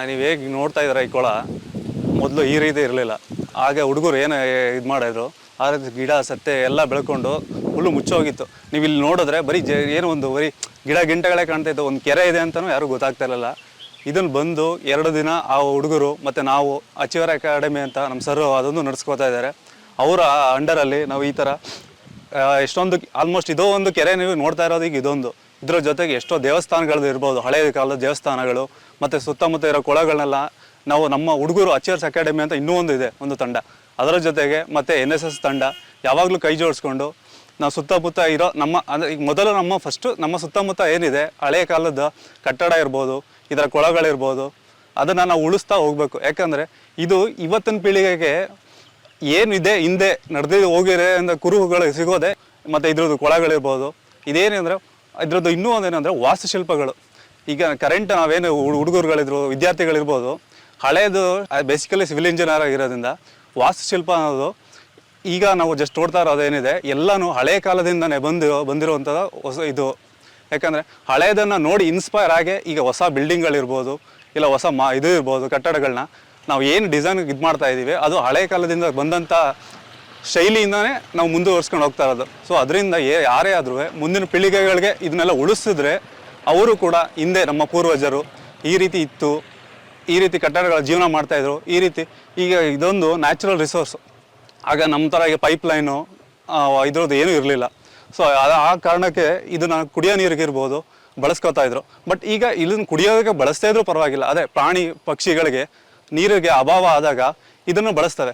ನೀವು ಹೇಗೆ ನೋಡ್ತಾ ಇದ್ದೀರ ಈ ಕೊಳ ಮೊದಲು ಈ ರೀತಿ ಇರಲಿಲ್ಲ. ಹಾಗೆ ಹುಡುಗರು ಏನು ಇದು ಮಾಡಿದ್ರು ಆ ರೀತಿ ಗಿಡ ಸತ್ತೆ ಎಲ್ಲ ಬೆಳ್ಕೊಂಡು ಫುಲ್ಲು ಮುಚ್ಚೋಗಿತ್ತು. ನೀವು ಇಲ್ಲಿ ನೋಡಿದ್ರೆ ಬರೀ ಏನು ಒಂದು ಬರೀ ಗಿಡ ಗಿಂಟಗಳೇ ಕಾಣ್ತಾ ಇತ್ತು. ಒಂದು ಕೆರೆ ಇದೆ ಅಂತಲೂ ಯಾರೂ ಗೊತ್ತಾಗ್ತಾ ಇರಲಿಲ್ಲ. ಇದನ್ನು ಬಂದು 2 ದಿನ ಆ ಹುಡುಗರು ಮತ್ತು ನಾವು ಅಚೀವರ್ ಅಕಾಡೆಮಿ ಅಂತ ನಮ್ಮ ಸರ್ ಅದೊಂದು ನಡೆಸ್ಕೋತಾ ಇದ್ದಾರೆ. ಅವರ ಅಂಡರಲ್ಲಿ ನಾವು ಈ ಥರ ಎಷ್ಟೊಂದು ಆಲ್ಮೋಸ್ಟ್ ಇದೋ ಒಂದು ಕೆರೆ ನೀವು ನೋಡ್ತಾ ಇರೋದು ಈಗ ಇದೊಂದು. ಇದರ ಜೊತೆಗೆ ಎಷ್ಟೋ ದೇವಸ್ಥಾನಗಳು ಇರ್ಬೋದು, ಹಳೆಯ ಕಾಲದ ದೇವಸ್ಥಾನಗಳು ಮತ್ತು ಸುತ್ತಮುತ್ತ ಇರೋ ಕೊಳಗಳನ್ನೆಲ್ಲ ನಾವು ನಮ್ಮ ಹುಡುಗರು ಅಚೀವರ್ಸ್ ಅಕಾಡೆಮಿ ಅಂತ ಇನ್ನೂ ಒಂದು ಇದೆ, ಒಂದು ತಂಡ. ಅದರ ಜೊತೆಗೆ ಮತ್ತು NSS ತಂಡ ಯಾವಾಗಲೂ ಕೈ ಜೋಡಿಸ್ಕೊಂಡು ನಾವು ಸುತ್ತಮುತ್ತ ಇರೋ ನಮ್ಮ ಅಂದರೆ ಈಗ ಮೊದಲು ನಮ್ಮ ಸುತ್ತಮುತ್ತ ಏನಿದೆ ಹಳೆಯ ಕಾಲದ ಕಟ್ಟಡ ಇರ್ಬೋದು, ಇದರ ಕೊಳಗಳಿರ್ಬೋದು, ಅದನ್ನು ನಾವು ಉಳಿಸ್ತಾ ಹೋಗಬೇಕು. ಯಾಕಂದರೆ ಇದು ಇವತ್ತಿನ ಪೀಳಿಗೆಗೆ ಏನಿದೆ ಹಿಂದೆ ನಡೆದು ಹೋಗಿರೋ ಅಂತ ಕುರುಹುಗಳು ಸಿಗೋದೆ. ಮತ್ತು ಇದ್ರದ್ದು ಕೊಳಗಳಿರ್ಬೋದು, ಇದೇನೆಂದರೆ ಇದ್ರದ್ದು ಇನ್ನೂ ಒಂದೇನೆಂದರೆ ವಾಸ್ತುಶಿಲ್ಪಗಳು. ಈಗ ಕರೆಂಟ್ ನಾವೇನು ಹುಡುಗರುಗಳಿದ್ರು ವಿದ್ಯಾರ್ಥಿಗಳಿರ್ಬೋದು, ಹಳೇದು ಬೇಸಿಕಲಿ ಸಿವಿಲ್ ಇಂಜಿನಿಯರ್ ಆಗಿರೋದ್ರಿಂದ ವಾಸ್ತುಶಿಲ್ಪ ಅನ್ನೋದು ಈಗ ನಾವು ಜಸ್ಟ್ ನೋಡ್ತಾ ಇರೋದೇನಿದೆ ಎಲ್ಲನೂ ಹಳೆಯ ಕಾಲದಿಂದನೇ ಬಂದಿರುವಂಥದ್ದು ಹೊಸ ಇದು. ಯಾಕಂದರೆ ಹಳೆಯದನ್ನು ನೋಡಿ ಇನ್ಸ್ಪೈರ್ ಆಗಿ ಈಗ ಹೊಸ ಬಿಲ್ಡಿಂಗ್ಗಳಿರ್ಬೋದು, ಇಲ್ಲ ಹೊಸ ಇದು ಇರ್ಬೋದು, ಕಟ್ಟಡಗಳನ್ನ ನಾವು ಏನು ಡಿಸೈನ್ ಇದು ಮಾಡ್ತಾ ಇದ್ದೀವಿ ಅದು ಹಳೆಯ ಕಾಲದಿಂದ ಬಂದಂಥ ಶೈಲಿಯಿಂದನೇ ನಾವು ಮುಂದುವರ್ಸ್ಕೊಂಡು ಹೋಗ್ತಾ ಇರೋದು. ಸೊ ಅದರಿಂದ ಯಾರೇ ಆದರೂ ಮುಂದಿನ ಪೀಳಿಗೆಗಳಿಗೆ ಇದನ್ನೆಲ್ಲ ಉಳಿಸಿದ್ರೆ ಅವರು ಕೂಡ ಹಿಂದೆ ನಮ್ಮ ಪೂರ್ವಜರು ಈ ರೀತಿ ಇತ್ತು, ಈ ರೀತಿ ಕಟ್ಟಡಗಳ ಜೀವನ ಮಾಡ್ತಾಯಿದ್ರು, ಈ ರೀತಿ ಈಗ ಇದೊಂದು ನ್ಯಾಚುರಲ್ ರಿಸೋರ್ಸು. ಆಗ ನಮ್ಮ ಥರ ಈಗ ಪೈಪ್ಲೈನು ಇದ್ರದ್ದು ಏನೂ ಇರಲಿಲ್ಲ. ಸೊ ಆ ಕಾರಣಕ್ಕೆ ಇದನ್ನು ಕುಡಿಯೋ ನೀರಿಗೆ ಇರ್ಬೋದು ಬಳಸ್ಕೊತಾ ಇದ್ರು. ಬಟ್ ಈಗ ಇದನ್ನು ಕುಡಿಯೋದಕ್ಕೆ ಬಳಸ್ತಾ ಇದ್ರೂ ಪರವಾಗಿಲ್ಲ. ಅದೇ ಪ್ರಾಣಿ ಪಕ್ಷಿಗಳಿಗೆ ನೀರಿಗೆ ಅಭಾವ ಆದಾಗ ಇದನ್ನು ಬಳಸ್ತವೆ.